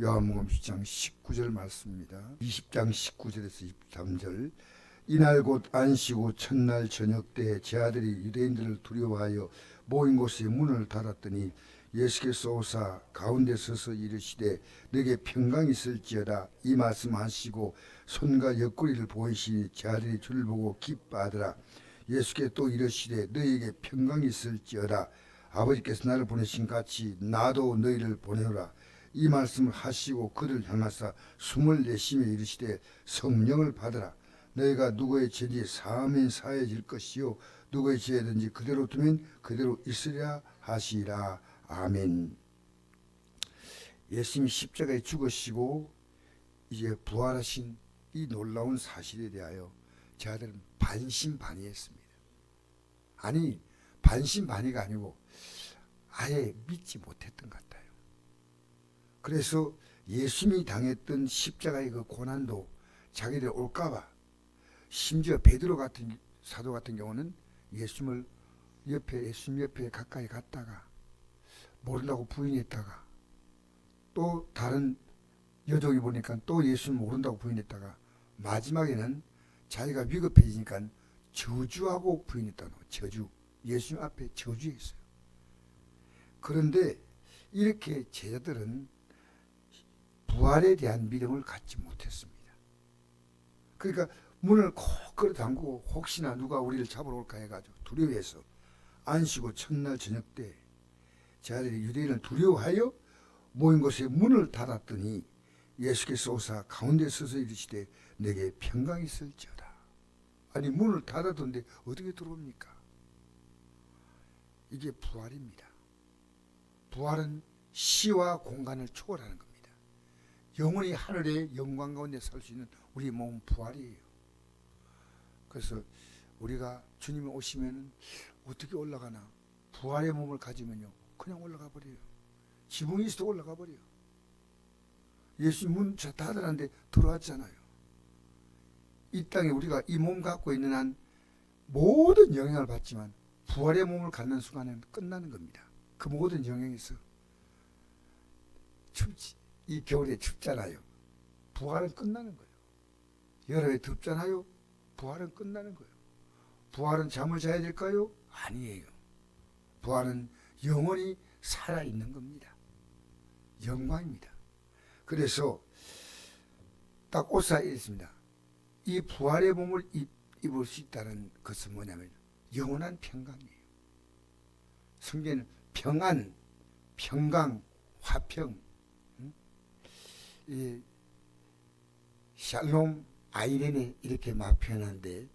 요한복음 10장 19절 말씀입니다. 20장 19절에서 23절. 이날 곧 안식 후 첫날 저녁 때 제 아들이 유대인들을 두려워하여 모인 곳에 문을 닫았더니 예수께서 오사 가운데 서서 이르시되 너에게 평강이 있을지어다. 이 말씀하시고 손과 옆구리를 보이시니 제 아들이 주를 보고 기뻐하더라. 예수께 또 이르시되 너희에게 평강이 있을지어다. 아버지께서 나를 보내신 같이 나도 너희를 보내노라. 이 말씀을 하시고 그를 향하사 숨을 내쉬며 이르시되 성령을 받으라. 너희가 누구의 죄지 사하면 사해질 것이요 누구의 죄든지 그대로 두면 그대로 있으리라 하시라. 아멘. 예수님이 십자가에 죽으시고 이제 부활하신 이 놀라운 사실에 대하여 제 아들은 반신반의했습니다. 아니, 반신반의가 아니고 아예 믿지 못했던 것 같아요. 그래서 예수님이 당했던 십자가의 그 고난도 자기들 올까봐, 심지어 베드로 같은 사도 같은 경우는 예수님 옆에 가까이 갔다가 모른다고 부인했다가, 또 다른 여종이 보니까 또 예수님 모른다고 부인했다가, 마지막에는 자기가 위급해지니까 저주하고 부인했다는 거예요. 저주. 예수님 앞에 저주했어요. 그런데 이렇게 제자들은 부활에 대한 믿음을 갖지 못했습니다. 그러니까 문을 콕 걸어 잠그고 혹시나 누가 우리를 잡으러 올까 해가지고 두려워해서 안식 후 첫날 저녁 때 제 아들이 유대인을 두려워하여 모인 곳에 문을 닫았더니 예수께서 오사 가운데 서서 이르시되 내게 평강이 있을지어다. 아니, 문을 닫아뒀는데 어떻게 들어옵니까? 이게 부활입니다. 부활은 시와 공간을 초월하는 겁니다. 영원히 하늘의 영광 가운데 살 수 있는 우리 몸은 부활이에요. 그래서 우리가 주님이 오시면 어떻게 올라가나? 부활의 몸을 가지면요 그냥 올라가 버려요. 지붕이 있어도 올라가 버려요. 예수 문 닫으라는데 들어왔잖아요. 이 땅에 우리가 이 몸 갖고 있는 한 모든 영향을 받지만 부활의 몸을 갖는 순간에는 끝나는 겁니다. 그 모든 영향에서 춥지. 이 겨울에 춥잖아요. 부활은 끝나는 거예요. 여름에 덥잖아요. 부활은 끝나는 거예요. 부활은 잠을 자야 될까요? 아니에요. 부활은 영원히 살아있는 겁니다. 영광입니다. 그래서 딱 오사 있습니다. 이 부활의 몸을 입을 수 있다는 것은 뭐냐면 영원한 평강이에요. 성경에는 평안, 평강, 화평, 이 샬롬, 아이레네 이렇게 막 표현하는데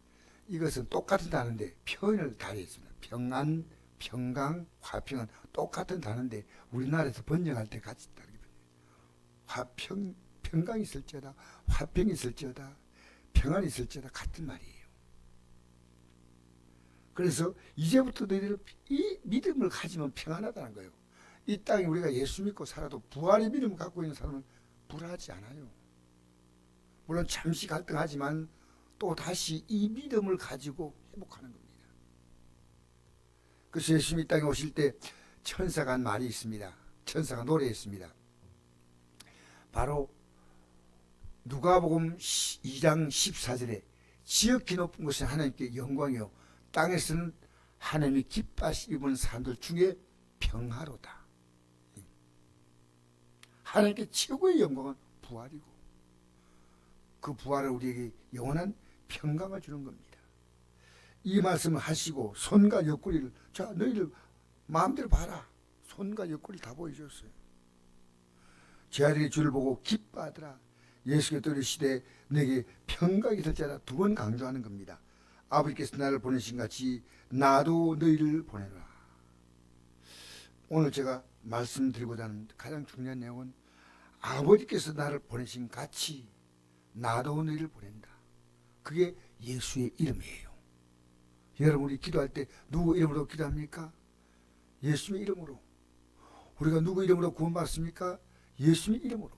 이것은 똑같은 단어인데 표현을 다르겠습니다. 평안, 평강, 화평은 똑같은 단어인데 우리나라에서 번역할 때 같이 다르게 화평, 평강이 있을지어다, 화평이 있을지어다, 평안이 있을지어다 같은 말이에요. 그래서 이제부터 너희들 이 믿음을 가지면 평안하다는 거예요. 이 땅에 우리가 예수 믿고 살아도 부활의 믿음을 갖고 있는 사람은 불안하지 않아요. 물론 잠시 갈등하지만 또 다시 이 믿음을 가지고 회복하는 겁니다. 그래서 예수님이 이 땅에 오실 때 천사가 한 말이 있습니다. 천사가 노래했습니다. 바로 누가복음 2장 14절에 지극히 높은 곳은 하나님께 영광이요 땅에서는 하나님이 기뻐하시 입은 사람들 중에 평화로다. 하나님께 최고의 영광은 부활이고 그 부활은 우리에게 영원한 평강을 주는 겁니다. 이 말씀을 하시고 손과 옆구리를 자 너희들 마음대로 봐라. 손과 옆구리를 다 보여줬어요. 제 아들이 주를 보고 기뻐하더라. 예수께서 또 이르시되 내게 평강이 있을지어다 두 번 강조하는 겁니다. 아버지께서 나를 보내신 같이 나도 너희를 보내라. 오늘 제가 말씀드리고자 하는 가장 중요한 내용은 아버지께서 나를 보내신 같이 나도 너희를 보낸다. 그게 예수의 이름이에요. 여러분 우리 기도할 때 누구 이름으로 기도합니까? 예수의 이름으로. 우리가 누구 이름으로 구원받습니까? 예수의 이름으로.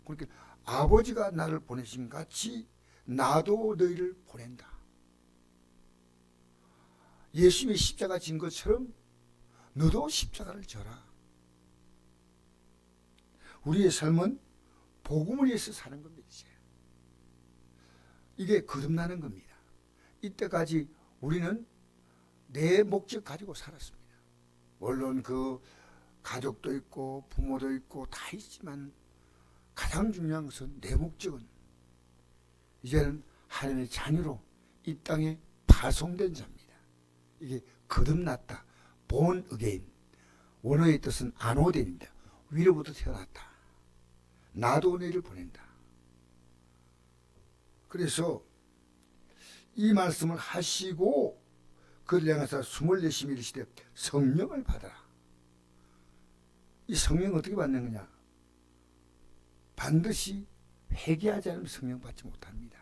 그러니까 아버지가 나를 보내신 같이 나도 너희를 보낸다. 예수님이 십자가 진 것처럼 너도 십자가를 져라. 우리의 삶은 복음을 위해서 사는 겁니다. 이게 거듭나는 겁니다. 이때까지 우리는 내 목적 가지고 살았습니다. 물론 그 가족도 있고 부모도 있고 다 있지만 가장 중요한 것은 내 목적은 이제는 하나님의 자녀로 이 땅에 파송된 자입니다. 이게 거듭났다. born again. 원어의 뜻은 안오된입니다. 위로부터 태어났다. 나도 너희를 보낸다. 그래서 이 말씀을 하시고 그를 향해서 숨을 내쉬며 이르시되 성령을 받아라. 이 성령 어떻게 받는 거냐? 반드시 회개하지 않으면 성령 받지 못합니다.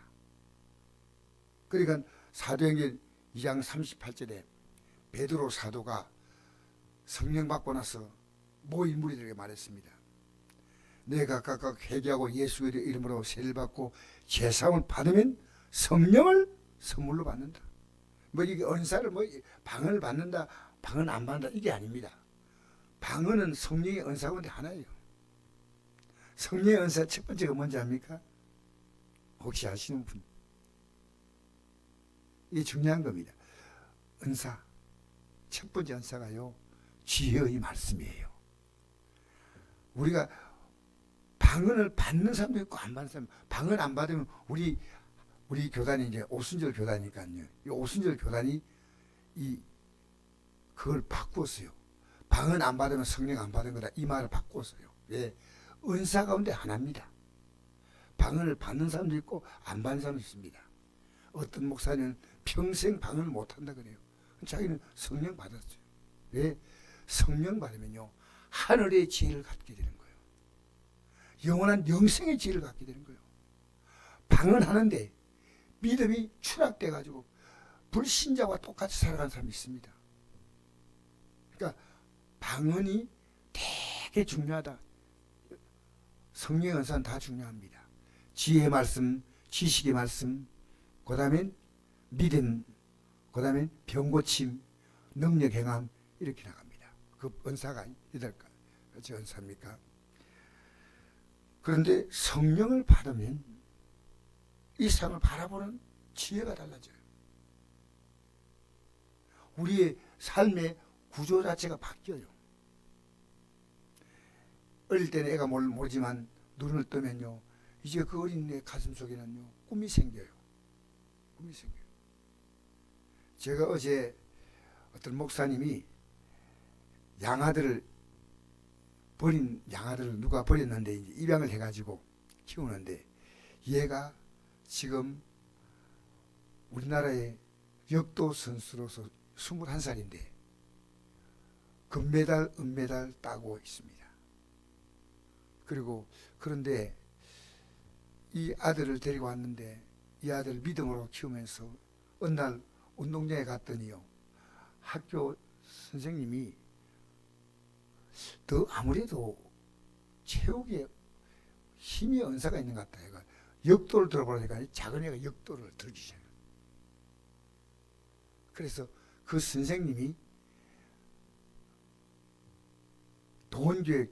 그러니까 사도행전 2장 38절에 베드로 사도가 성령 받고 나서 모인 무리들에게 말했습니다. 내가 각각 회개하고 예수의 이름으로 세례를 받고 제사함을 받으면 성령을 선물로 받는다. 뭐 이게 은사를 뭐 방언을 받는다, 방언 안 받는다 이게 아닙니다. 방언은 성령의 은사 가운데 하나예요. 성령의 은사 첫 번째가 뭔지 압니까? 혹시 아시는 분? 이게 중요한 겁니다. 은사 첫 번째 은사가요 지혜의 말씀이에요. 우리가 방언을 받는 사람도 있고 안 받는 사람, 방언 안 받으면 우리 교단이 이제 오순절 교단이니까요. 이 오순절 교단이 그걸 바꿨어요. 방언 안 받으면 성령 안 받은 거다 이 말을 바꿨어요. 왜? 은사 가운데 하나입니다. 방언을 받는 사람도 있고 안 받는 사람도 있습니다. 어떤 목사는 평생 방언을 못 한다 그래요. 자기는 성령 받았어요. 왜? 성령 받으면요 하늘의 지혜를 갖게 되는 거예요. 영원한 영생의 지혜를 갖게 되는 거예요. 방언하는데 믿음이 추락돼 가지고 불신자와 똑같이 살아가는 사람이 있습니다. 그러니까 방언이 되게 중요하다. 성령의 은사는 다 중요합니다. 지혜의 말씀, 지식의 말씀, 그 다음엔 믿음, 그 다음엔 병고침, 능력 행함 이렇게 나갑니다. 그 은사가 8가지 은사입니까? 그런데 성령을 받으면 이 세상을 바라보는 지혜가 달라져요. 우리의 삶의 구조 자체가 바뀌어요. 어릴 때는 애가 모르지만 눈을 뜨면요 이제 그 어린애 가슴 속에는요 꿈이 생겨요. 꿈이 생겨요. 제가 어제 어떤 목사님이 버린 양아들을 누가 버렸는데 이제 입양을 해가지고 키우는데 얘가 지금 우리나라의 역도 선수로서 21살인데 금메달, 은메달 따고 있습니다. 그리고 그런데 이 아들을 데리고 왔는데 이 아들을 믿음으로 키우면서 어느 날 운동장에 갔더니요 학교 선생님이 더 아무래도 체육에 힘의 은사가 있는 것 같다. 얘가 역도를 들어보니까 작은 애가 역도를 들기 시작해요. 그래서 그 선생님이 동원교회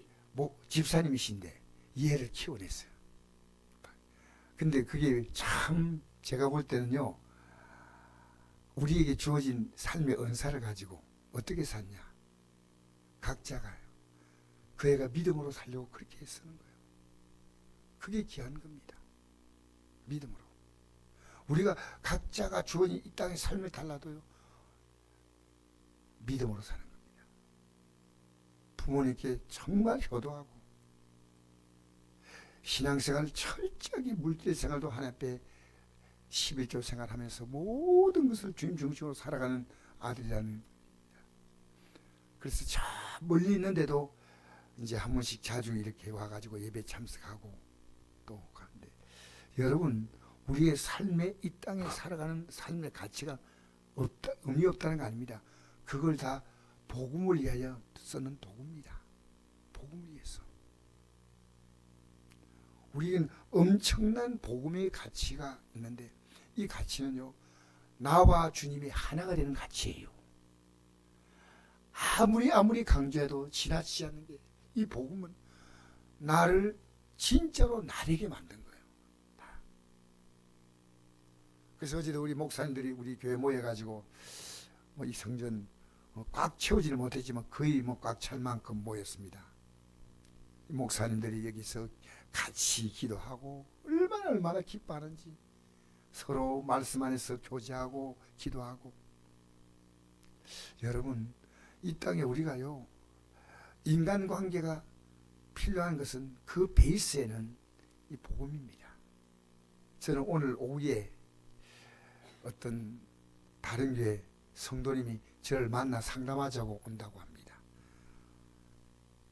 집사님이신데 이 애를 키워냈어요. 근데 그게 참 제가 볼 때는요 우리에게 주어진 삶의 은사를 가지고 어떻게 샀냐 각자가 그 애가 믿음으로 살려고 그렇게 쓰는 거예요. 그게 귀한 겁니다. 믿음으로 우리가 각자가 주어진 이 땅의 삶을 달라도요 믿음으로 사는 겁니다. 부모님께 정말 효도하고 신앙생활 철저하게 물질생활도 하나 앞에 11조 생활하면서 모든 것을 주님 중심으로 살아가는 아들이라는 겁니다. 그래서 저 멀리 있는데도 이제 한 번씩 자주 이렇게 와가지고 예배 참석하고 또 가는데 여러분 우리의 삶에 이 땅에 살아가는 삶의 가치가 없다, 의미 없다는 거 아닙니다. 그걸 다 복음을 위하여 쓰는 도구입니다. 복음을 위해서. 우리는 엄청난 복음의 가치가 있는데 이 가치는요 나와 주님이 하나가 되는 가치예요. 아무리 강조해도 지나치지 않는 게 이 복음은 나를 진짜로 나르게 만든 거예요. 그래서 어제도 우리 목사님들이 우리 교회 모여가지고 뭐 이 성전 꽉 채우지는 못했지만 거의 뭐 꽉 찰 만큼 모였습니다. 목사님들이 여기서 같이 기도하고 얼마나 기뻐하는지, 서로 말씀 안에서 교제하고 기도하고. 여러분, 이 땅에 우리가요, 인간관계가 필요한 것은 그 베이스에는 이 복음입니다. 저는 오늘 오후에 어떤 다른 교회 성도님이 저를 만나 상담하자고 온다고 합니다.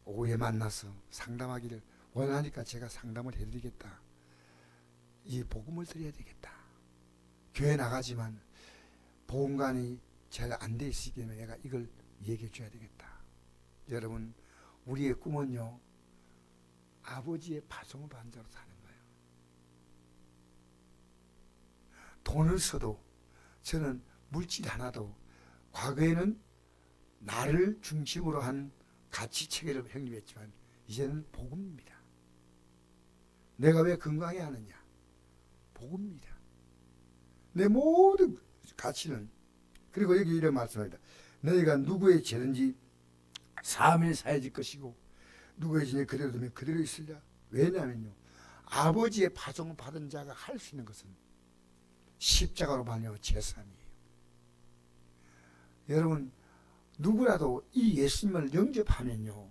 오후에 만나서 상담하기를 원하니까 제가 상담을 해드리겠다. 이 복음을 드려야 되겠다. 교회 나가지만 보험관이 잘 안 돼 있기 때문에 내가 이걸 얘기해 줘야 되겠다. 여러분, 우리의 꿈은요, 아버지의 파송을 받은 자로 사는 거예요. 돈을 써도 저는 물질 하나도, 과거에는 나를 중심으로 한 가치 체계를 형립했지만 이제는 복음입니다. 내가 왜 건강해야 하느냐? 복음입니다. 내 모든 가치는. 그리고 여기 이런 말씀합니다. 너희가 누구의 죄든지 사함을 사해질 것이고 누구의 죄를 그대로 두면 그대로 있으리라. 왜냐하면요, 아버지의 파송을 받은 자가 할 수 있는 것은 십자가로 말미암아 제사함이에요. 여러분, 누구라도 이 예수님을 영접하면요,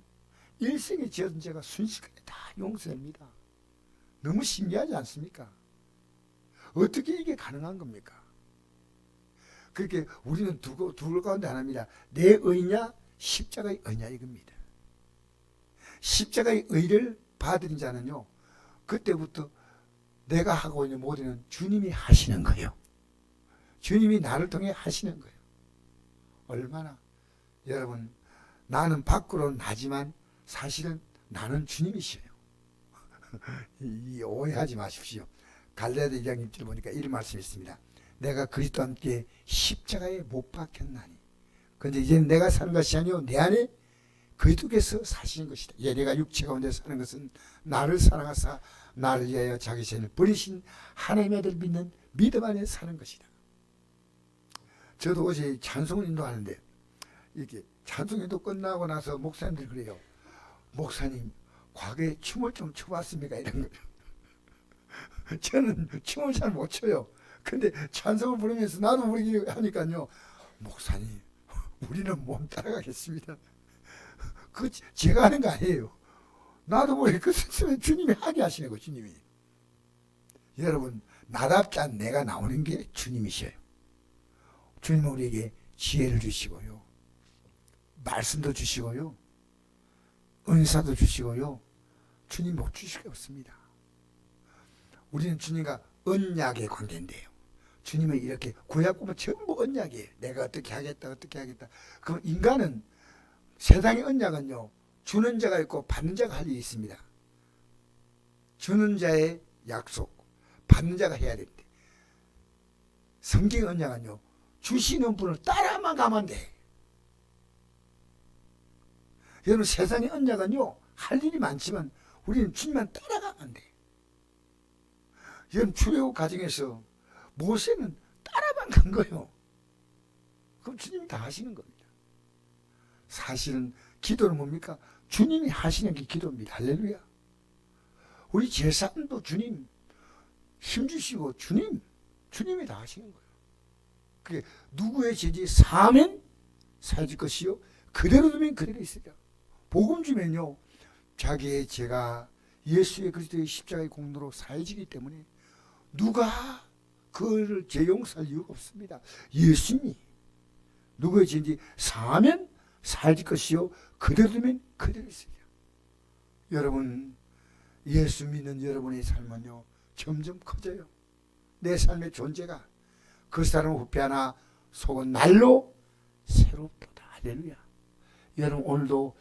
일생에 지은 죄가 순식간에 다 용서됩니다. 너무 신기하지 않습니까? 어떻게 이게 가능한 겁니까? 그렇게 우리는 두 가운데 하나입니다. 내 의냐, 십자가의 의냐, 이겁니다. 십자가의 의를 받은 자는요, 그때부터 내가 하고 있는 모든 주님이 하시는 거예요. 주님이 나를 통해 하시는 거예요. 얼마나, 여러분, 나는 밖으로는 나지만 사실은 나는 주님이시에요. 오해하지 마십시오. 갈라디아 2장 6절 보니까 이런 말씀이 있습니다. 내가 그리스도와 함께 십자가에 못 박혔나니. 그런데 이제는 내가 사는 것이 아니요 내 안에 그리스도께서 사시는 것이다. 예, 내가 육체 가운데 사는 것은 나를 사랑하사 나를 위하여 자기 자신을 버리신 하나님의 아들 믿는 믿음 안에 사는 것이다. 저도 어제 찬송을 인도하는데 이렇게 찬송인도 끝나고 나서 목사님들이 그래요. 목사님, 과거에 춤을 좀 춰봤습니까? 이런 거예요. 저는 춤을 잘 못 춰요. 근데 찬송을 부르면서 나도 부르기 하니까요, 목사님, 우리는 못 따라가겠습니다. 그 제가 하는 거 아니에요. 나도 모르게 그 스스로 주님이 하게 하시는 거예요. 주님이. 여러분, 나답지 않은 내가 나오는 게 주님이셔요. 주님은 우리에게 지혜를 주시고요, 말씀도 주시고요, 은사도 주시고요, 주님 못 주실 게 없습니다. 우리는 주님과 언약의 관계인데요, 주님은 이렇게 구약 보면 전부 언약이에요. 내가 어떻게 하겠다. 그럼 인간은, 세상의 언약은요, 주는 자가 있고 받는 자가 할 일이 있습니다. 주는 자의 약속, 받는 자가 해야 되는데, 성경의 언약은요, 주시는 분을 따라만 가면 돼. 여러분, 세상의 언약은요, 할 일이 많지만 우리는 주님만 따라가면 돼. 여러분, 출애굽 과정에서 모세는 따라만 간 거예요. 그럼 주님이 다 하시는 겁니다. 사실은 기도는 뭡니까? 주님이 하시는 게 기도입니다. 할렐루야. 우리 제사도 주님 힘주시고 주님이 다 하시는 거예요. 그게 누구의 죄지 사하면 사해질 것이요 그대로 두면 그대로 있으리라. 복음 주면요, 자기의 죄가 예수의 그리스도의 십자가의 공로로 사해지기 때문에 누가 그를 죄 용서할 이유가 없습니다. 예수님이 누구의 죄인지 사하면 사해질 것이요 그대로 두면 그대로 있으리라. 여러분, 예수 믿는 여러분의 삶은요, 점점 커져요. 내 삶의 존재가 그 사람을 후패하나 속은 날로 새롭도다. 할렐루야. 여러분, 오늘도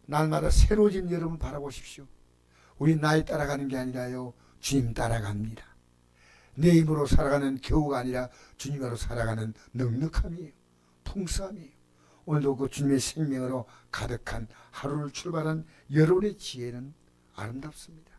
날마다 새로워진 여러분 바라보십시오. 우리 나이 따라가는 게 아니라요, 주님 따라갑니다. 내 힘으로 살아가는 겨우가 아니라 주님으로 살아가는 넉넉함이에요. 풍성함이에요. 오늘도 그 주님의 생명으로 가득한 하루를 출발한 여러분의 지혜는 아름답습니다.